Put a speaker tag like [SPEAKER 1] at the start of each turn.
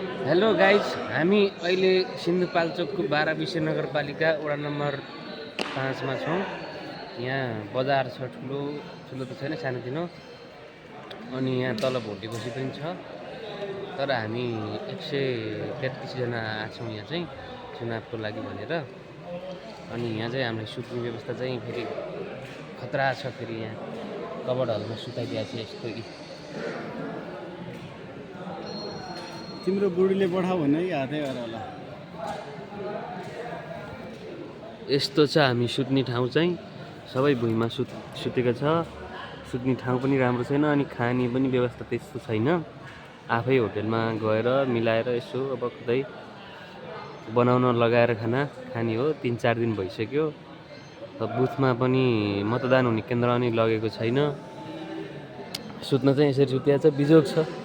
[SPEAKER 1] Hello guys, हामी अहिले सिन्धुपाल्चोकको 12 विषय नगरपालिका वडा नम्बर 5 मा छौँ। यहाँ बजार छ, ठुलो ठुलो त छैन, सानोतिनो। अनि यहाँ तल भोटेकोसी पनि छ। तर हामी 133 जना आछौँ यहाँ चाहिँ चुनावको लागि भनेर। अनि यहाँ चाहिँ हामीले सुत्ने व्यवस्था चाहिँ फेरि खतरा छ। फेरि यहाँ कबडहरूमा सुताइदिएको छ यस्तो कि
[SPEAKER 2] तिम्रो बुढीले पठाऊ भने कि हातै गर होला।
[SPEAKER 1] यस्तो छ हामी सुत्ने ठाउँ चाहिँ। सबै भुइँमा सुतेको छ। सुत्ने ठाउँ पनि राम्रो छैन अनि खाने पनि व्यवस्था त्यस्तो छैन। आफै होटेलमा गएर मिलाएर यसो अब कतै बनाउन लगाएर खाने हो। 3-4 दिन भइसक्यो। बुथमा पनि मतदान हुने केन्द्रमा नि लगेको छैन। सुत्न चाहिँ यसरी सुतिएको छ, बिजोग छ।